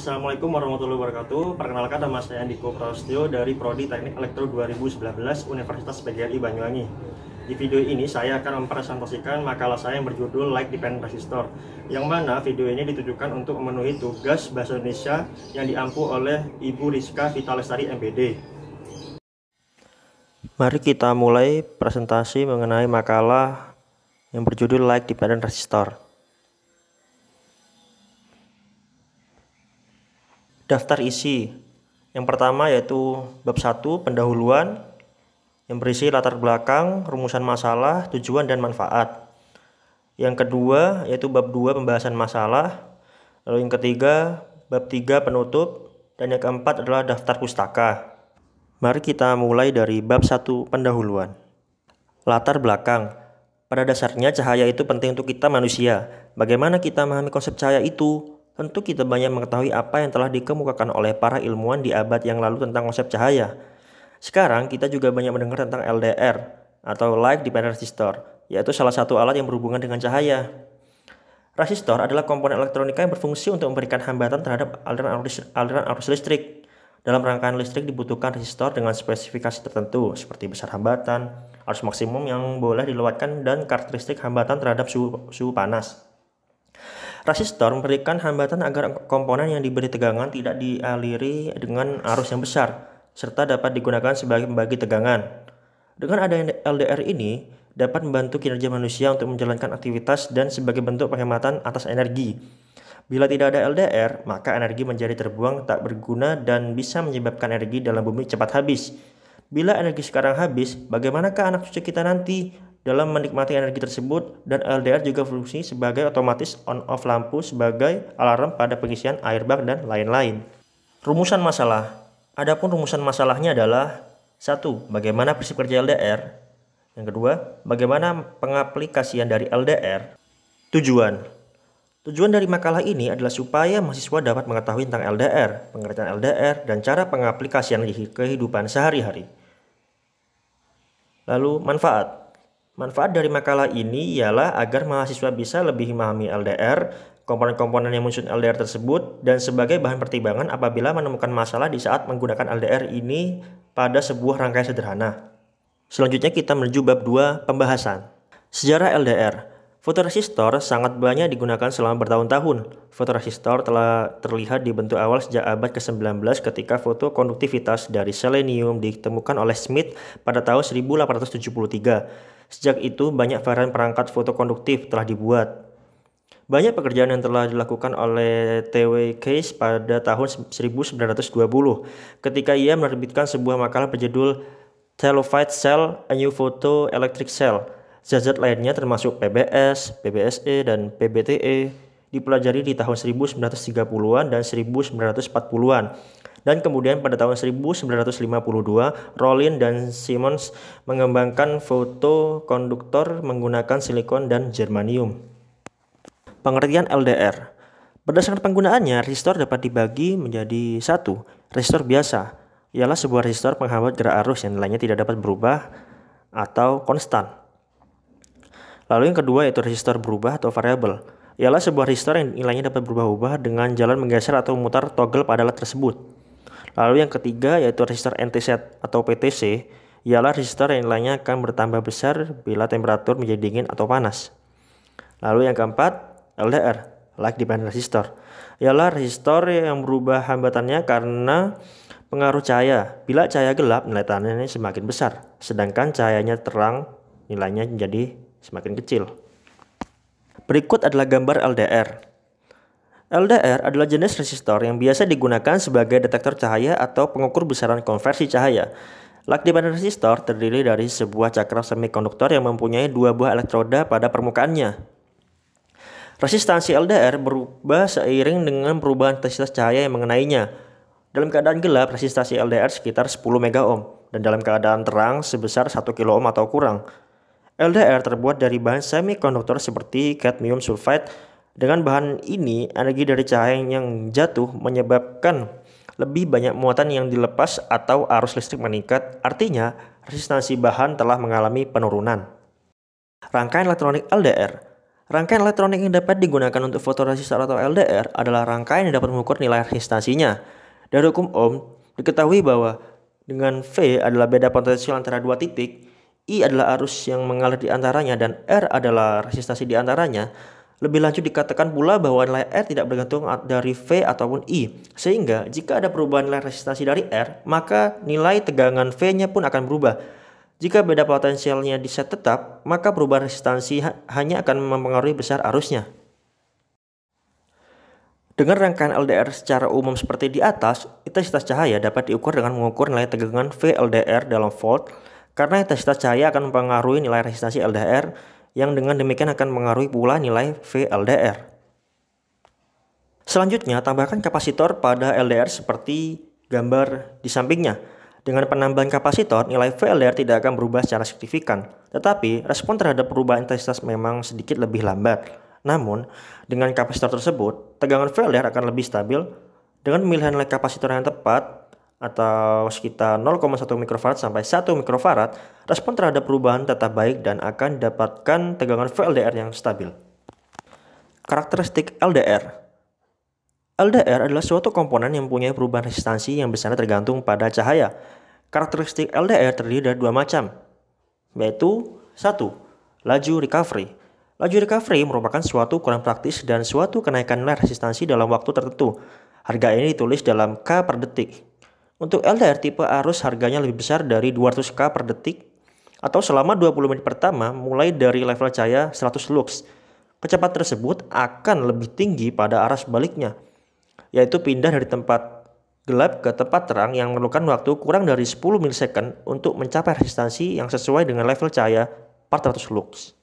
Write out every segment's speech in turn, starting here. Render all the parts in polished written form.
Assalamualaikum warahmatullahi wabarakatuh. Perkenalkan, nama saya Andiko Prasetyo dari Prodi Teknik Elektro 2019 Universitas PGRI Banyuwangi. Di video ini saya akan mempresentasikan makalah saya yang berjudul Light Dependent Resistor, yang mana video ini ditujukan untuk memenuhi tugas Bahasa Indonesia yang diampu oleh Ibu Rizka Vita Lestari MPD. Mari kita mulai presentasi mengenai makalah yang berjudul Light Dependent Resistor. Daftar isi. Yang pertama yaitu bab 1 pendahuluan yang berisi latar belakang, rumusan masalah, tujuan dan manfaat. Yang kedua yaitu bab 2 pembahasan masalah. Lalu yang ketiga bab 3 penutup, dan yang keempat adalah daftar pustaka. Mari kita mulai dari bab 1 pendahuluan. Latar belakang. Pada dasarnya cahaya itu penting untuk kita manusia. Bagaimana kita memahami konsep cahaya itu? Tentu kita banyak mengetahui apa yang telah dikemukakan oleh para ilmuwan di abad yang lalu tentang konsep cahaya. Sekarang kita juga banyak mendengar tentang LDR atau Light Dependent Resistor, yaitu salah satu alat yang berhubungan dengan cahaya. Resistor adalah komponen elektronika yang berfungsi untuk memberikan hambatan terhadap aliran arus listrik. Dalam rangkaian listrik dibutuhkan resistor dengan spesifikasi tertentu, seperti besar hambatan, arus maksimum yang boleh dilewatkan, dan karakteristik hambatan terhadap suhu panas. Resistor memberikan hambatan agar komponen yang diberi tegangan tidak dialiri dengan arus yang besar, serta dapat digunakan sebagai pembagi tegangan. Dengan adanya LDR ini, dapat membantu kinerja manusia untuk menjalankan aktivitas dan sebagai bentuk penghematan atas energi. Bila tidak ada LDR, maka energi menjadi terbuang tak berguna dan bisa menyebabkan energi dalam bumi cepat habis. Bila energi sekarang habis, bagaimanakah anak cucu kita nanti dalam menikmati energi tersebut? Dan LDR juga berfungsi sebagai otomatis on-off lampu sebagai alarm pada pengisian air bak dan lain-lain. Rumusan masalah. Adapun rumusan masalahnya adalah 1. Bagaimana prinsip kerja LDR. Yang kedua, bagaimana pengaplikasian dari LDR. Tujuan dari makalah ini adalah supaya mahasiswa dapat mengetahui tentang LDR, pengertian LDR, dan cara pengaplikasian di kehidupan sehari-hari. Lalu manfaat. Manfaat dari makalah ini ialah agar mahasiswa bisa lebih memahami LDR, komponen-komponen yang menyusun LDR tersebut, dan sebagai bahan pertimbangan apabila menemukan masalah di saat menggunakan LDR ini pada sebuah rangkaian sederhana. Selanjutnya kita menuju bab 2 pembahasan. Sejarah LDR. Fotoresistor sangat banyak digunakan selama bertahun-tahun. Fotoresistor telah terlihat dibentuk awal sejak abad ke-19 ketika fotokonduktivitas dari selenium ditemukan oleh Smith pada tahun 1873. Sejak itu banyak varian perangkat fotokonduktif telah dibuat. Banyak pekerjaan yang telah dilakukan oleh T.W. Case pada tahun 1920 ketika ia menerbitkan sebuah makalah berjudul Telephite Cell, A New Photoelectric Cell. Zat-zat lainnya termasuk PBS, PBSE, dan PBTE dipelajari di tahun 1930-an dan 1940-an. Dan kemudian pada tahun 1952, Rollin dan Simmons mengembangkan fotokonduktor menggunakan silikon dan germanium. Pengertian LDR. Berdasarkan penggunaannya, resistor dapat dibagi menjadi 1. Resistor biasa ialah sebuah resistor penghambat gerak arus yang nilainya tidak dapat berubah atau konstan. Lalu yang kedua yaitu resistor berubah atau variabel. Ialah sebuah resistor yang nilainya dapat berubah-ubah dengan jalan menggeser atau memutar toggle pada alat tersebut. Lalu yang ketiga yaitu resistor NTC atau PTC. Ialah resistor yang nilainya akan bertambah besar bila temperatur menjadi dingin atau panas. Lalu yang keempat LDR, Light Dependent Resistor. Ialah resistor yang berubah hambatannya karena pengaruh cahaya. Bila cahaya gelap, nilai teganannya semakin besar. Sedangkan cahayanya terang, nilainya menjadi semakin kecil. Berikut adalah gambar LDR. LDR adalah jenis resistor yang biasa digunakan sebagai detektor cahaya atau pengukur besaran konversi cahaya. Light Dependent Resistor terdiri dari sebuah cakram semikonduktor yang mempunyai 2 buah elektroda pada permukaannya. Resistansi LDR berubah seiring dengan perubahan intensitas cahaya yang mengenainya. Dalam keadaan gelap, resistansi LDR sekitar 10 megaohm, dan dalam keadaan terang sebesar 1 kilo ohm atau kurang. LDR terbuat dari bahan semikonduktor seperti cadmium sulfide. Dengan bahan ini, energi dari cahaya yang jatuh menyebabkan lebih banyak muatan yang dilepas atau arus listrik meningkat. Artinya, resistansi bahan telah mengalami penurunan. Rangkaian elektronik LDR. Rangkaian elektronik yang dapat digunakan untuk fotoresistor atau LDR adalah rangkaian yang dapat mengukur nilai resistansinya. Dari hukum Ohm, diketahui bahwa dengan V adalah beda potensial antara dua titik, I adalah arus yang mengalir di antaranya, dan R adalah resistansi di antaranya. Lebih lanjut dikatakan pula bahwa nilai R tidak bergantung dari V ataupun I, sehingga jika ada perubahan nilai resistansi dari R, maka nilai tegangan V-nya pun akan berubah. Jika beda potensialnya di set tetap, maka perubahan resistansi hanya akan mempengaruhi besar arusnya. Dengan rangkaian LDR secara umum seperti di atas, intensitas cahaya dapat diukur dengan mengukur nilai tegangan VLDR dalam volt, karena intensitas cahaya akan mempengaruhi nilai resistansi LDR, yang dengan demikian akan mengaruhi pula nilai VLDR. Selanjutnya, tambahkan kapasitor pada LDR seperti gambar di sampingnya. Dengan penambahan kapasitor, nilai VLDR tidak akan berubah secara signifikan, tetapi respon terhadap perubahan intensitas memang sedikit lebih lambat. Namun, dengan kapasitor tersebut, tegangan VLDR akan lebih stabil. Dengan pemilihan nilai kapasitor yang tepat, atau sekitar 0,1 mikrofarad sampai 1 mikrofarad, respon terhadap perubahan tetap baik dan akan didapatkan tegangan VLDR yang stabil. Karakteristik LDR. LDR adalah suatu komponen yang mempunyai perubahan resistansi yang besarnya tergantung pada cahaya. Karakteristik LDR terdiri dari dua macam, yaitu 1. Laju recovery. Laju recovery merupakan suatu ukuran praktis dan suatu kenaikan nilai resistansi dalam waktu tertentu. Harga ini ditulis dalam K per detik. Untuk LDR tipe arus harganya lebih besar dari 200 K per detik atau selama 20 menit pertama mulai dari level cahaya 100 lux. Kecepatan tersebut akan lebih tinggi pada arah sebaliknya, yaitu pindah dari tempat gelap ke tempat terang yang memerlukan waktu kurang dari 10 milisecond untuk mencapai resistansi yang sesuai dengan level cahaya 400 lux.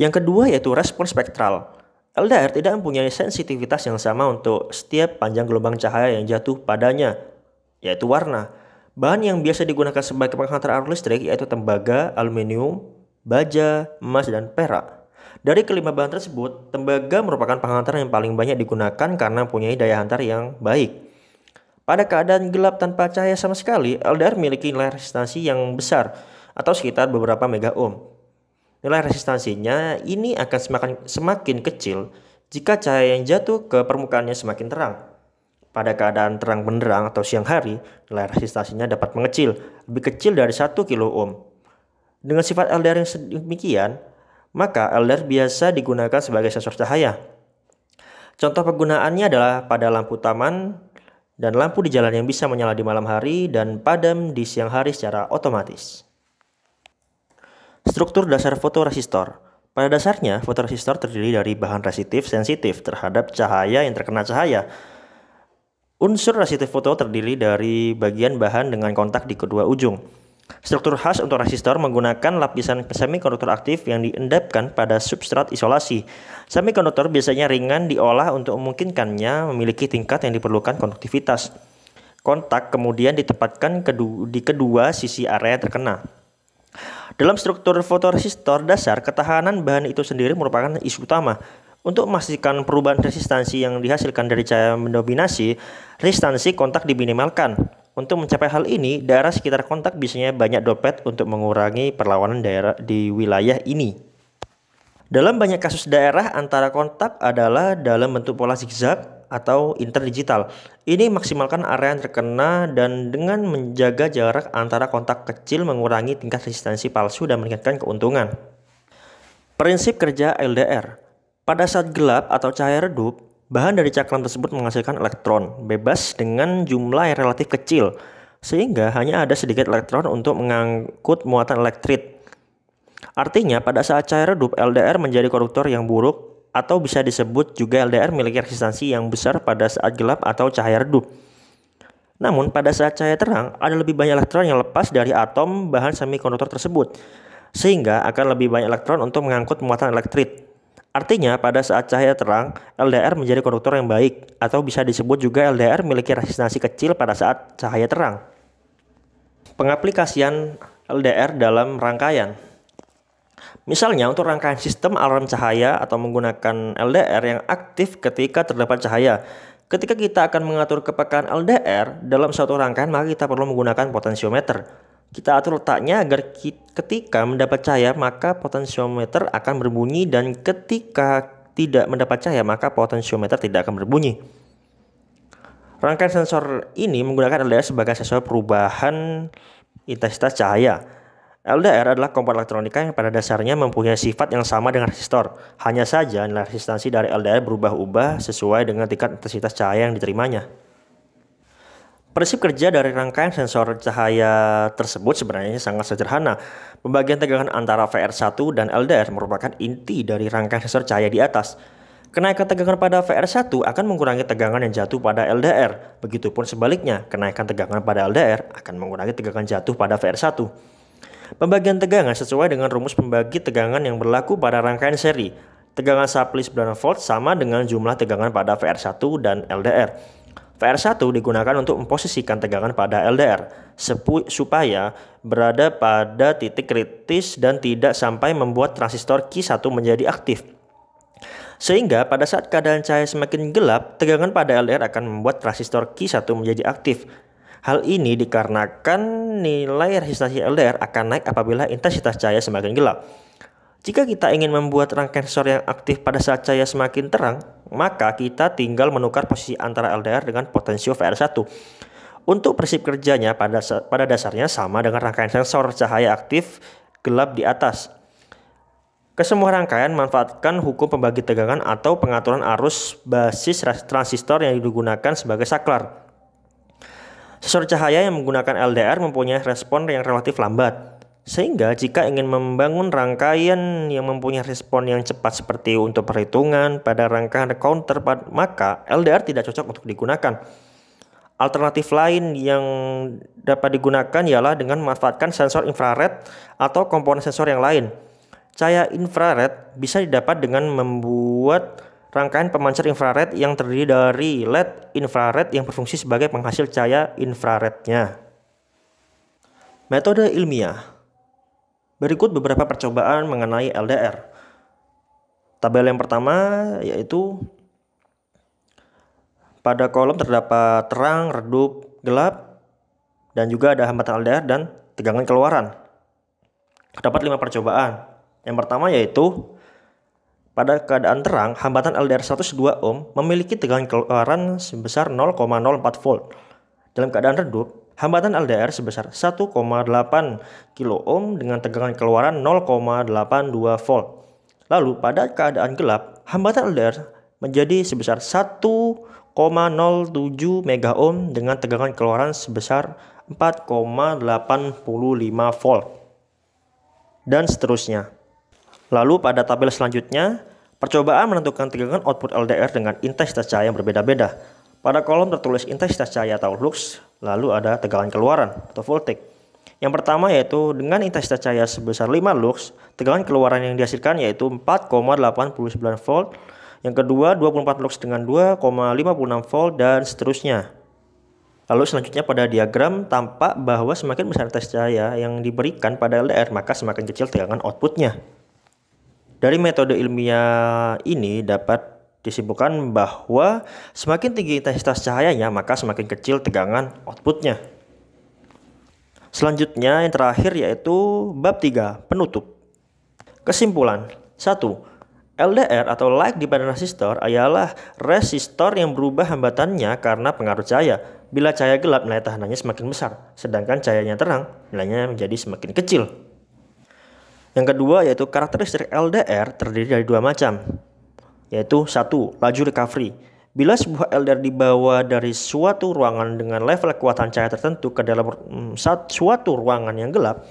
Yang kedua yaitu respon spektral. LDR tidak mempunyai sensitivitas yang sama untuk setiap panjang gelombang cahaya yang jatuh padanya, yaitu warna. Bahan yang biasa digunakan sebagai penghantar arus listrik yaitu tembaga, aluminium, baja, emas, dan perak. Dari kelima bahan tersebut, tembaga merupakan penghantar yang paling banyak digunakan karena mempunyai daya hantar yang baik. Pada keadaan gelap tanpa cahaya sama sekali, LDR memiliki nilai resistansi yang besar atau sekitar beberapa mega ohm. Nilai resistansinya ini akan semakin kecil jika cahaya yang jatuh ke permukaannya semakin terang. Pada keadaan terang benderang atau siang hari, nilai resistansinya dapat mengecil, lebih kecil dari 1 kilo ohm. Dengan sifat LDR yang sedemikian, maka LDR biasa digunakan sebagai sensor cahaya. Contoh penggunaannya adalah pada lampu taman dan lampu di jalan yang bisa menyala di malam hari dan padam di siang hari secara otomatis. Struktur dasar fotoresistor. Pada dasarnya, fotoresistor terdiri dari bahan resistif sensitif terhadap cahaya yang terkena cahaya. Unsur resistif foto terdiri dari bagian bahan dengan kontak di kedua ujung. Struktur khas untuk resistor menggunakan lapisan semikonduktor aktif yang diendapkan pada substrat isolasi. Semikonduktor biasanya ringan diolah untuk memungkinkannya memiliki tingkat yang diperlukan konduktivitas. Kontak kemudian ditempatkan di kedua sisi area yang terkena. Dalam struktur fotoresistor dasar, ketahanan bahan itu sendiri merupakan isu utama. Untuk memastikan perubahan resistansi yang dihasilkan dari cahaya mendominasi, resistansi kontak diminimalkan. Untuk mencapai hal ini, daerah sekitar kontak biasanya banyak dopet untuk mengurangi perlawanan daerah di wilayah ini. Dalam banyak kasus daerah antara kontak adalah dalam bentuk pola zigzag atau interdigital. Ini maksimalkan area yang terkena dan dengan menjaga jarak antara kontak kecil mengurangi tingkat resistansi palsu dan meningkatkan keuntungan. Prinsip kerja LDR. Pada saat gelap atau cahaya redup, bahan dari cakram tersebut menghasilkan elektron bebas dengan jumlah yang relatif kecil, sehingga hanya ada sedikit elektron untuk mengangkut muatan elektrit. Artinya, pada saat cahaya redup, LDR menjadi konduktor yang buruk, atau bisa disebut juga LDR memiliki resistansi yang besar pada saat gelap atau cahaya redup. Namun, pada saat cahaya terang, ada lebih banyak elektron yang lepas dari atom bahan semikonduktor tersebut, sehingga akan lebih banyak elektron untuk mengangkut muatan elektrit. Artinya, pada saat cahaya terang, LDR menjadi konduktor yang baik, atau bisa disebut juga LDR memiliki resistansi kecil pada saat cahaya terang. Pengaplikasian LDR dalam rangkaian. Misalnya, untuk rangkaian sistem alarm cahaya atau menggunakan LDR yang aktif ketika terdapat cahaya. Ketika kita akan mengatur kepekaan LDR dalam suatu rangkaian, maka kita perlu menggunakan potensiometer. Kita atur letaknya agar ketika mendapat cahaya maka potensiometer akan berbunyi, dan ketika tidak mendapat cahaya maka potensiometer tidak akan berbunyi. Rangkaian sensor ini menggunakan LDR sebagai sensor perubahan intensitas cahaya. LDR adalah komponen elektronika yang pada dasarnya mempunyai sifat yang sama dengan resistor. Hanya saja nilai resistansi dari LDR berubah-ubah sesuai dengan tingkat intensitas cahaya yang diterimanya. Prinsip kerja dari rangkaian sensor cahaya tersebut sebenarnya sangat sederhana. Pembagian tegangan antara VR1 dan LDR merupakan inti dari rangkaian sensor cahaya di atas. Kenaikan tegangan pada VR1 akan mengurangi tegangan yang jatuh pada LDR. Begitupun sebaliknya, kenaikan tegangan pada LDR akan mengurangi tegangan jatuh pada VR1. Pembagian tegangan sesuai dengan rumus pembagi tegangan yang berlaku pada rangkaian seri. Tegangan supply 9 volt sama dengan jumlah tegangan pada VR1 dan LDR. VR1 digunakan untuk memposisikan tegangan pada LDR supaya berada pada titik kritis dan tidak sampai membuat transistor Q1 menjadi aktif. Sehingga pada saat keadaan cahaya semakin gelap, tegangan pada LDR akan membuat transistor Q1 menjadi aktif. Hal ini dikarenakan nilai resistansi LDR akan naik apabila intensitas cahaya semakin gelap. Jika kita ingin membuat rangkaian sensor yang aktif pada saat cahaya semakin terang, maka kita tinggal menukar posisi antara LDR dengan potensio VR1. Untuk prinsip kerjanya pada dasarnya sama dengan rangkaian sensor cahaya aktif gelap di atas. Kesemua rangkaian manfaatkan hukum pembagi tegangan atau pengaturan arus basis transistor yang digunakan sebagai saklar. Sensor cahaya yang menggunakan LDR mempunyai respon yang relatif lambat. Sehingga jika ingin membangun rangkaian yang mempunyai respon yang cepat seperti untuk perhitungan pada rangkaian counter, maka LDR tidak cocok untuk digunakan. Alternatif lain yang dapat digunakan ialah dengan memanfaatkan sensor infrared atau komponen sensor yang lain. Cahaya infrared bisa didapat dengan membuat rangkaian pemancar infrared yang terdiri dari LED infrared yang berfungsi sebagai penghasil cahaya infrarednya. Metode ilmiah. Berikut beberapa percobaan mengenai LDR. Tabel yang pertama yaitu pada kolom terdapat terang, redup, gelap, dan juga ada hambatan LDR dan tegangan keluaran. Terdapat 5 percobaan. Yang pertama yaitu pada keadaan terang, hambatan LDR 102 ohm memiliki tegangan keluaran sebesar 0,04 volt. Dalam keadaan redup, hambatan LDR sebesar 1,8 kilo ohm dengan tegangan keluaran 0,82 volt. Lalu pada keadaan gelap, hambatan LDR menjadi sebesar 1,07 mega ohm dengan tegangan keluaran sebesar 4,85 volt. Dan seterusnya. Lalu pada tabel selanjutnya, percobaan menentukan tegangan output LDR dengan intensitas cahaya yang berbeda-beda. Pada kolom tertulis intensitas cahaya atau lux, lalu ada tegangan keluaran atau voltage. Yang pertama yaitu dengan intensitas cahaya sebesar 5 lux, tegangan keluaran yang dihasilkan yaitu 4,89 volt. Yang kedua 24 lux dengan 2,56 volt dan seterusnya. Lalu selanjutnya pada diagram tampak bahwa semakin besar intensitas cahaya yang diberikan pada LDR maka semakin kecil tegangan outputnya. Dari metode ilmiah ini dapat disimpulkan bahwa semakin tinggi intensitas cahayanya maka semakin kecil tegangan outputnya. Selanjutnya yang terakhir yaitu bab 3, penutup. Kesimpulan. 1. LDR atau like dependent resistor adalah resistor yang berubah hambatannya karena pengaruh cahaya. Bila cahaya gelap nilai tahanannya semakin besar, sedangkan cahayanya terang nilainya menjadi semakin kecil. Yang kedua yaitu karakteristik LDR terdiri dari 2 macam, yaitu 1. Laju recovery. Bila sebuah LDR dibawa dari suatu ruangan dengan level kekuatan cahaya tertentu ke dalam suatu ruangan yang gelap,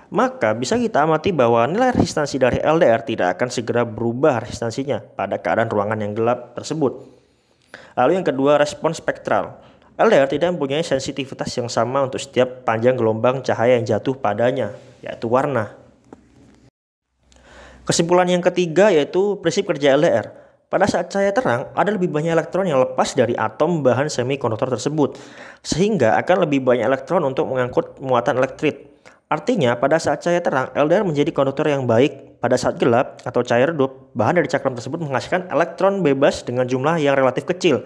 maka bisa kita amati bahwa nilai resistansi dari LDR tidak akan segera berubah resistansinya pada keadaan ruangan yang gelap tersebut. Lalu yang kedua, respon spektral. LDR tidak mempunyai sensitivitas yang sama untuk setiap panjang gelombang cahaya yang jatuh padanya, yaitu warna. Kesimpulan yang ketiga yaitu prinsip kerja LDR. Pada saat cahaya terang, ada lebih banyak elektron yang lepas dari atom bahan semikonduktor tersebut, sehingga akan lebih banyak elektron untuk mengangkut muatan elektrit. Artinya, pada saat cahaya terang, LDR menjadi konduktor yang baik. Pada saat gelap atau cahaya redup, bahan dari cakram tersebut menghasilkan elektron bebas dengan jumlah yang relatif kecil,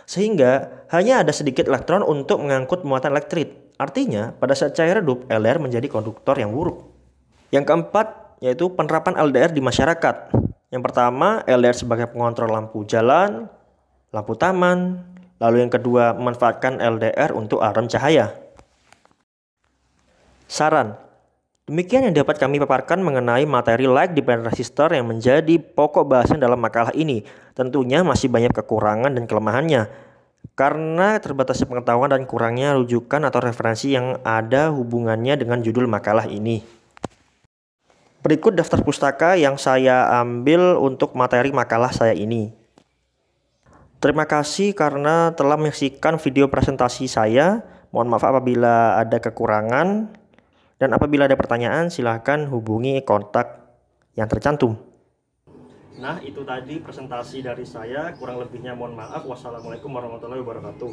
sehingga hanya ada sedikit elektron untuk mengangkut muatan elektrit. Artinya, pada saat cair redup, LDR menjadi konduktor yang buruk. Yang keempat, yaitu penerapan LDR di masyarakat. Yang pertama, LDR sebagai pengontrol lampu jalan, lampu taman. Lalu yang kedua, memanfaatkan LDR untuk alarm cahaya. Saran. Demikian yang dapat kami paparkan mengenai materi like dependent resistor yang menjadi pokok bahasan dalam makalah ini. Tentunya masih banyak kekurangan dan kelemahannya, karena terbatasnya pengetahuan dan kurangnya rujukan atau referensi yang ada hubungannya dengan judul makalah ini. Berikut daftar pustaka yang saya ambil untuk materi makalah saya ini. Terima kasih karena telah menyaksikan video presentasi saya. Mohon maaf apabila ada kekurangan. Dan apabila ada pertanyaan, silahkan hubungi kontak yang tercantum. Nah, itu tadi presentasi dari saya. Kurang lebihnya mohon maaf. Wassalamualaikum warahmatullahi wabarakatuh.